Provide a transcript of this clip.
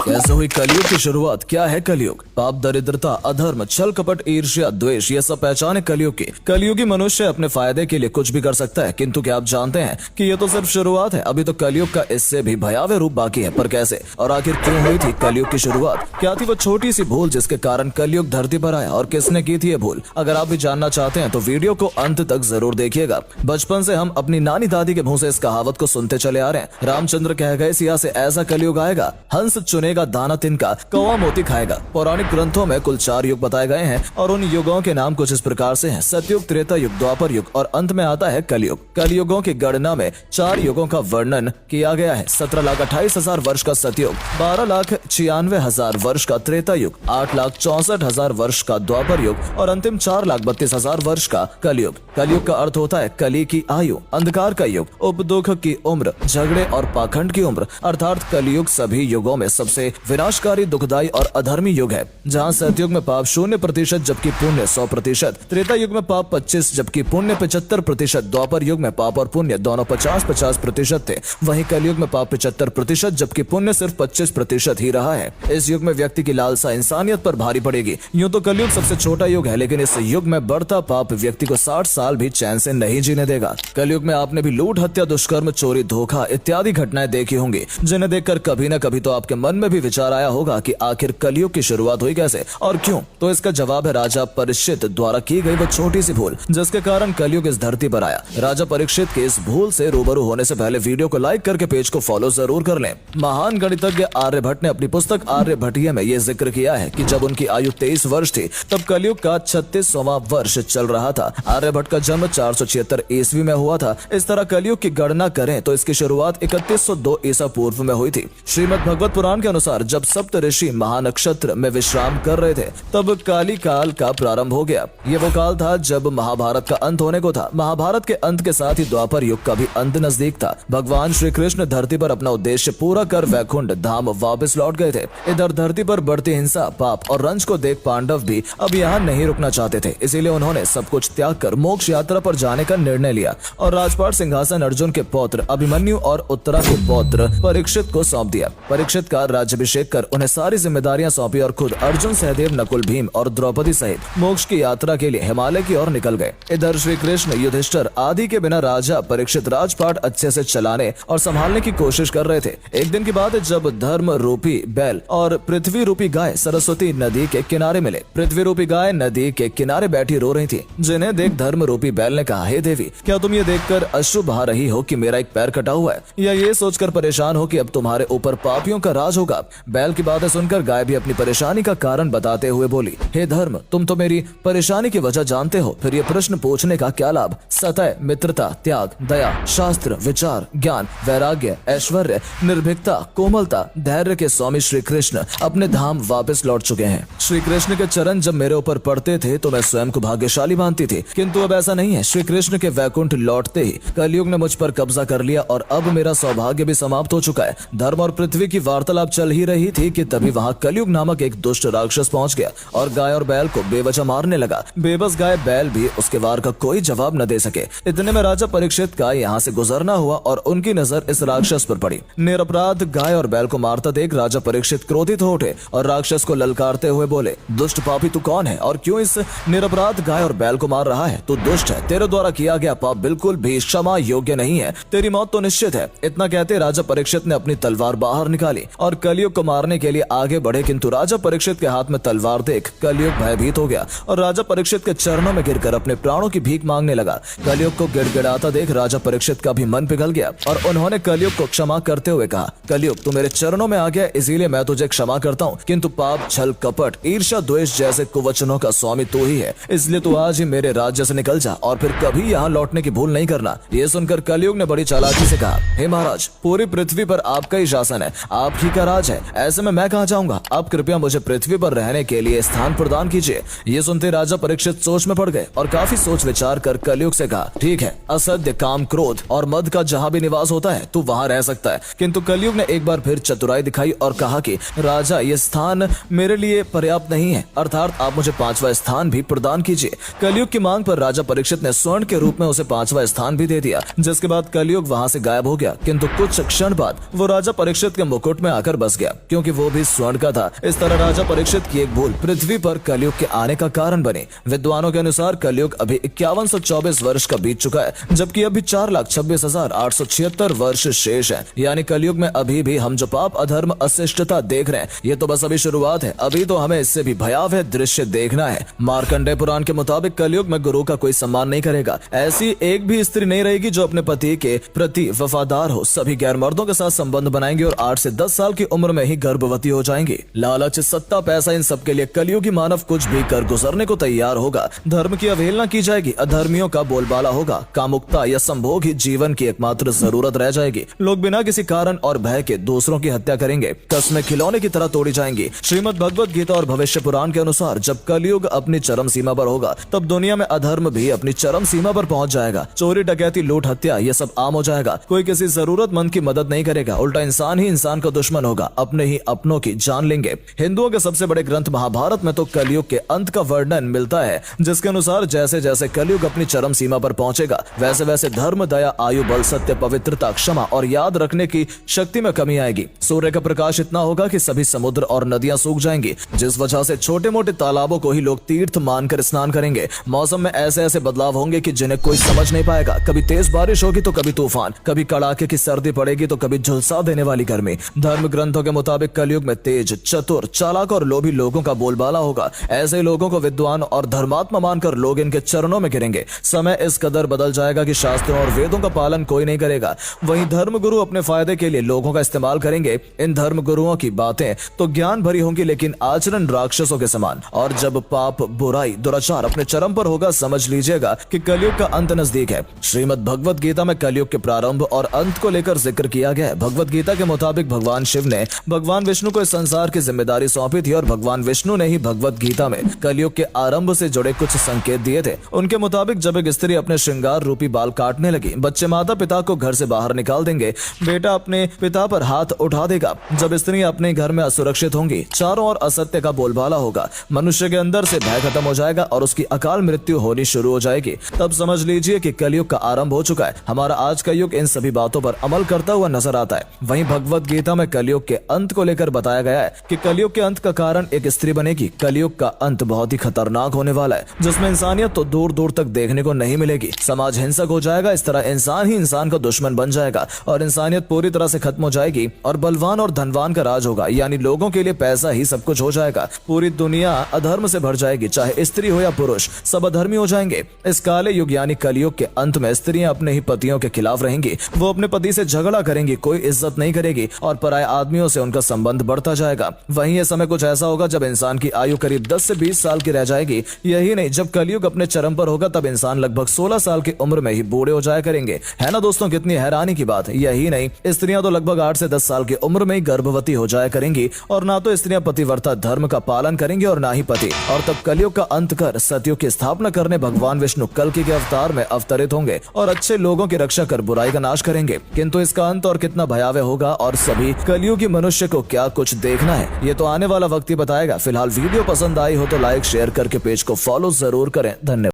कैसे हुई कलयुग की शुरुआत? क्या है कलयुग? पाप, दरिद्रता, अधर्म, छल कपट, ईर्ष्या, द्वेष, ये सब पहचान है कलयुग की। कलयुगी मनुष्य अपने फायदे के लिए कुछ भी कर सकता है, किंतु क्या आप जानते हैं कि ये तो सिर्फ शुरुआत है, अभी तो कलयुग का इससे भी भयावह रूप बाकी है। पर कैसे और आखिर क्यों हुई थी कलयुग की शुरुआत? क्या थी वो छोटी सी भूल जिसके कारण कलयुग धरती पर आया और किसने की थी ये भूल? अगर आप भी जानना चाहते हैं तो वीडियो को अंत तक जरूर देखिएगा। बचपन से हम अपनी नानी दादी के मुंह से इस कहावत को सुनते चले आ रहे हैं, रामचंद्र कह गए सिया से ऐसा कलयुग आएगा, हंस चुनेगा दाना तिनका, कौवा मोती खाएगा। पौराणिक ग्रंथों में कुल 4 युग बताए गए हैं और उन युगों के नाम कुछ इस प्रकार से हैं: सतयुग, त्रेता युग, द्वापर युग और अंत में आता है कलयुग। कलयुगों की गणना में 4 युगों का वर्णन किया गया है: 17,28,000 वर्ष का सतयुग, 12,96,000 वर्ष का त्रेता युग, 8,64,000 वर्ष का द्वापर युग और अंतिम 4,32,000 वर्ष का कलयुग। कलयुग का अर्थ होता है कली की आयु, अंधकार का युग, उपदुख की उम्र, झगड़े और पाखंड की उम्र। अर्थात कलयुग सभी युगों में सबसे विनाशकारी, दुखदायी और अधर्मी युग है, जहाँ सतयुग में पाप 0% जबकि पुण्य 100%, त्रेता युग में पाप 25 जबकि पुण्य 75%, द्वापर युग में पाप और पुण्य दोनों 50-50% थे। वहीं कलयुग में पाप 75% जबकि पुण्य सिर्फ 25% ही रहा है। इस युग में व्यक्ति की लालसा इंसानियत पर भारी पड़ेगी। यूं तो कलयुग सबसे छोटा युग है, लेकिन इस युग में बढ़ता पाप व्यक्ति को 60 साल भी चैन से नहीं जीने देगा। कलयुग में आपने भी लूट, हत्या, दुष्कर्म, चोरी, धोखा इत्यादि घटनाएं देखी होंगी, जिन्हें देखकर कभी न कभी तो आपके मन में भी विचार आया होगा कि आखिर कलयुग की शुरुआत हुई कैसे और क्यों? तो इसका जवाब है राजा परीक्षित द्वारा की गई वो छोटी सी भूल, जिसके कारण कलयुग इस धरती पर आया। राजा परीक्षित के इस भूल से रूबरू होने से पहले वीडियो को लाइक करके पेज को फॉलो जरूर कर लें। महान गणितज्ञ आर्यभट्ट ने अपनी पुस्तक आर्यभट्टीय में ये जिक्र किया है कि जब उनकी आयु 23 वर्ष थी तब कलयुग का 36वां वर्ष चल रहा था। आर्यभट्ट का जन्म 476 ईस्वी में हुआ था। इस तरह कलयुग की गणना करें तो इसकी शुरुआत 3102 ईसा पूर्व में हुई थी। श्रीमद् भगवत पुराण के अनुसार जब सप्त ऋषि महानक्षत्र में विश्राम कर रहे थे तब काली काल का प्रारंभ हो गया। ये वो काल था जब महाभारत का अंत होने को था। महाभारत के अंत के साथ ही द्वापर युग का भी अंत नजदीक था। भगवान श्री कृष्ण धरती पर अपना उद्देश्य पूरा कर वैकुंठ धाम वापस लौट गए थे। इधर धरती पर बढ़ती हिंसा, पाप और रंज को देख पांडव भी अब यहाँ नहीं रुकना चाहते थे, इसीलिए उन्होंने सब कुछ त्याग कर मोक्ष यात्रा पर जाने का निर्णय लिया और राजपाट सिंहासन अर्जुन के पौत्र अभिमन्यु और उत्तरा के पौत्र परीक्षित को सौंप दिया। परीक्षित का राज्याभिषेक कर उन्हें सारी जिम्मेदारियां सौंपी और खुद अर्जुन, सहदेव, नकुल, भीम और द्रौपदी सहित मोक्ष की यात्रा के लिए हिमालय की ओर निकल गए। इधर श्री कृष्ण, युधिष्ठिर आदि के बिना राजा परीक्षित राजपाट अच्छे से चलाने और संभालने की कोशिश कर रहे थे। एक दिन की बात है जब धर्म रूपी बैल और पृथ्वी रूपी गाय सरस्वती नदी के किनारे मिले। पृथ्वी रूपी गाय नदी के किनारे बैठी रो रही थी, जिन्हें देख धर्म रूपी बैल ने कहा, हे देवी, क्या तुम ये देखकर अश्रु बहा रही हो कि मेरा एक पैर कटा हुआ है, या ये सोचकर परेशान हो कि अब तुम्हारे ऊपर पापियों का राज होगा? बैल की बातें सुनकर गाय भी अपनी परेशानी का कारण बताते हुए बोली, हे धर्म, तुम तो मेरी परेशानी की वजह जानते हो, फिर ये प्रश्न पूछने का क्या लाभ? सतय, मित्रता, त्याग, दया, शास्त्र, विचार, ज्ञान, वैराग्य, ऐश्वर्य, निर्भीकता, कोमलता, धैर्य के स्वामी श्री कृष्ण अपने धाम वापस लौट चुके हैं। श्री कृष्ण के चरण जब मेरे ऊपर पड़ते थे तो मैं स्वयं को भाग्यशाली मानती थी, किंतु अब ऐसा नहीं है। श्री कृष्ण के वैकुंठ लौटते ही कलयुग ने मुझ पर कब्जा कर लिया और अब मेरा सौभाग्य भी समाप्त हो चुका है। धर्म और पृथ्वी की वार्तालाप चल ही रही थी कि तभी वहाँ कलयुग नामक एक दुष्ट राक्षस पहुँच गया और गाय और बैल को बेवजह मारने लगा। बेबस गाय बैल भी उसके वार का कोई जवाब न दे सके। इतने में राजा परीक्षित का यहाँ से गुजरना हुआ और उनकी नजर इस राक्षस पर पड़ी। निरपराध गाय और बैल को मारता देख राजा परीक्षित क्रोधित हो उठे और राक्षस को ललकारते हुए बोले, दुष्ट पापी तू कौन है और क्यों इस निरपराध गाय और बैल को मार रहा है? तू दुष्ट है, तेरे द्वारा किया गया पाप बिल्कुल भी क्षमा योग्य नहीं है, तेरी मौत तो निश्चित है। इतना कहते राजा परीक्षित ने अपनी तलवार बाहर निकाली और कलयुग को मारने के लिए आगे बढ़े, किंतु राजा परीक्षित के हाथ में तलवार देख कलयुग भयभीत हो गया और राजा परीक्षित के चरणों में गिरकर अपने प्राणों की भीख मांगने लगा। कलयुग को गिड़गिड़ाता देख राजा परीक्षित का भी मन पिघल गया और उन्होंने कलयुग को क्षमा करते हुए कहा, कलयुग तू मेरे चरणों में आ गया, इसीलिए मैं तुझे क्षमा करता हूँ, किंतु पाप, छल, कपट, ईर्ष्या, द्वेष जैसे कुवचनों का स्वामी तू ही है, इसलिए तू आज ही मेरे राज्य से निकल जा और फिर कभी यहाँ लौटने की भूल नहीं करना। ये सुनकर कलयुग ने बड़ी चालाकी से कहा, हे महाराज, पूरी पृथ्वी पर आपका ही शासन है, आप ही का राज है, ऐसे में मैं कहाँ जाऊंगा? आप कृपया मुझे पृथ्वी पर रहने के लिए स्थान प्रदान कीजिए। ये सुनते राजा परीक्षित सोच में पड़ गए और काफी सोच विचार कर कलयुग से कहा, ठीक है, असत्य, काम, क्रोध और मद का जहाँ भी निवास होता है तू वहाँ रह सकता है। किंतु कलयुग ने एक बार फिर चतुराई दिखाई और कहा कि राजा, ये स्थान मेरे लिए पर्याप्त नहीं है, अर्थात आप मुझे 5वां स्थान भी प्रदान कीजिए। कलयुग की मांग पर राजा परीक्षित ने स्वर्ण के रूप में उसे 5वां स्थान भी दे दिया, जिसके बाद कलयुग वहाँ से गायब हो गया। किंतु कुछ क्षण बाद वो राजा परीक्षित के मुकुट में आकर बस फंस गया क्योंकि वो भी स्वर्ण का था। इस तरह राजा परीक्षित की एक भूल पृथ्वी पर कलयुग के आने का कारण बनी। विद्वानों के अनुसार कलयुग अभी 5124 वर्ष का बीत चुका है, जबकि अभी 4,26,876 वर्ष शेष है। यानी कलयुग में अभी भी हम जो पाप, अधर्म, अशिष्टता देख रहे हैं, ये तो बस अभी शुरुआत है। अभी तो हमें इससे भी भयावह दृश्य देखना है। मार्कंडेय पुराण के मुताबिक कलयुग में गुरु का कोई सम्मान नहीं करेगा। ऐसी एक भी स्त्री नहीं रहेगी जो अपने पति के प्रति वफादार हो। सभी गैर मर्दों के साथ संबंध बनाएंगे और 8 से 10 साल की उम्र में ही गर्भवती हो जाएंगी। लालच, सत्ता, पैसा, इन सब के लिए कलयुगी मानव कुछ भी कर गुजरने को तैयार होगा। धर्म की अवहेलना की जाएगी, अधर्मियों का बोलबाला होगा, कामुकता या संभोग ही जीवन की एकमात्र जरूरत रह जाएगी। लोग बिना किसी कारण और भय के दूसरों की हत्या करेंगे, कस्में खिलौने की तरह तोड़ी जाएंगी। श्रीमद् भगवत गीता और भविष्य पुराण के अनुसार जब कलयुग अपनी चरम सीमा पर होगा, तब दुनिया में अधर्म भी अपनी चरम सीमा पर पहुंच जाएगा। चोरी, डकैती, लूट, हत्या, ये सब आम हो जाएगा। कोई किसी जरूरतमंद की मदद नहीं करेगा, उल्टा इंसान ही इंसान का दुश्मन होगा, अपने ही अपनों की जान लेंगे। हिंदुओं के सबसे बड़े ग्रंथ महाभारत में तो कलयुग के अंत का वर्णन मिलता है, जिसके अनुसार जैसे जैसे कलयुग अपनी चरम सीमा पर पहुंचेगा, वैसे वैसे धर्म, दया, आयु, बल, सत्य, पवित्रता, क्षमा और याद रखने की शक्ति में कमी आएगी। सूर्य का प्रकाश इतना होगा कि सभी समुद्र और नदियां सूख जाएंगी, जिस वजह से छोटे मोटे तालाबों को ही लोग तीर्थ मानकर स्नान करेंगे। मौसम में ऐसे ऐसे बदलाव होंगे कि जिन्हें कोई समझ नहीं पाएगा। कभी तेज बारिश होगी तो कभी तूफान, कभी कड़ाके की सर्दी पड़ेगी तो कभी झुलसा देने वाली गर्मी। धर्म ग्रंथों के मुताबिक कलयुग में तेज, चतुर, चालाक और लोभी लोगों का बोलबाला होगा। ऐसे लोगों को विद्वान और धर्मात्मा मानकर लोग इनके चरणों में गिरेंगे। समय इस कदर बदल जाएगा कि शास्त्रों और वेदों का पालन कोई नहीं करेगा। वहीं धर्म गुरु अपने फायदे के लिए लोगों का इस्तेमाल करेंगे। इन धर्म गुरुओं की बातें तो ज्ञान भरी होंगी, लेकिन आचरण राक्षसों के समान। और जब पाप, बुराई, दुराचार अपने चरम पर होगा, समझ लीजिएगा कि कलयुग का अंत नजदीक है। श्रीमद् भगवत गीता में कलयुग के प्रारंभ और अंत को लेकर जिक्र किया गया है। भगवत गीता के मुताबिक भगवान शिव ने भगवान विष्णु को इस संसार की जिम्मेदारी सौंपी थी और भगवान विष्णु ने ही भगवत गीता में कलयुग के आरंभ से जुड़े कुछ संकेत दिए थे। उनके मुताबिक जब एक स्त्री अपने श्रृंगार रूपी बाल काटने लगी, बच्चे माता पिता को घर से बाहर निकाल देंगे, बेटा अपने पिता पर हाथ उठा देगा। जब स्त्री अपने घर में असुरक्षित होंगी, चारों ओर असत्य का बोलबाला होगा, मनुष्य के अंदर से भय खत्म हो जाएगा और उसकी अकाल मृत्यु होनी शुरू हो जाएगी, तब समझ लीजिए कि कलयुग का आरंभ हो चुका है। हमारा आज का युग इन सभी बातों पर अमल करता हुआ नजर आता है। वहीं भगवत गीता में कलयुग के अंत को लेकर बताया गया है कि कलयुग के अंत का कारण एक स्त्री बनेगी। कलयुग का अंत बहुत ही खतरनाक होने वाला है, जिसमें इंसानियत तो दूर दूर तक देखने को नहीं मिलेगी। समाज हिंसक हो जाएगा, इस तरह इंसान ही इंसान का दुश्मन बन जाएगा और इंसानियत पूरी तरह से खत्म हो जाएगी और बलवान और धनवान का राज होगा। यानी लोगों के लिए पैसा ही सब कुछ हो जाएगा। पूरी दुनिया अधर्म से भर जाएगी, चाहे स्त्री हो या पुरुष, सब अधर्मी हो जाएंगे। इस काले युग यानी कलयुग के अंत में स्त्रियां अपने ही पतियों के खिलाफ रहेंगी। वो अपने पति से झगड़ा करेंगी, कोई इज्जत नहीं करेगी और पराये आदमियों से उनका संबंध बढ़ता जाएगा। वहीं यह समय कुछ ऐसा होगा जब इंसान की आयु करीब 10 से 20 साल की रह जाएगी। यही नहीं, जब कलयुग अपने चरम पर होगा तब इंसान लगभग 16 साल की उम्र में ही बूढ़े हो जाया करेंगे। है ना दोस्तों, कितनी हैरानी की बात। यही नहीं, स्त्रियां तो लगभग 8 से 10 साल की उम्र में ही गर्भवती हो जाया करेंगी और ना तो स्त्रियां पतिव्रता धर्म का पालन करेंगी और ना ही पति। और तब कलयुग का अंत कर सतयुग की स्थापना करने भगवान विष्णु कल्कि के अवतार में अवतरित होंगे और अच्छे लोगों की रक्षा कर बुराई का नाश करेंगे। किंतु इसका अंत और कितना भयावह होगा और सभी कलयुगी मनुष्य को क्या कुछ देखना है, ये तो आने वाला वक्त ही बताएगा। फिलहाल वीडियो पसंद आई हो तो लाइक शेयर करके पेज को फॉलो जरूर करें। धन्यवाद।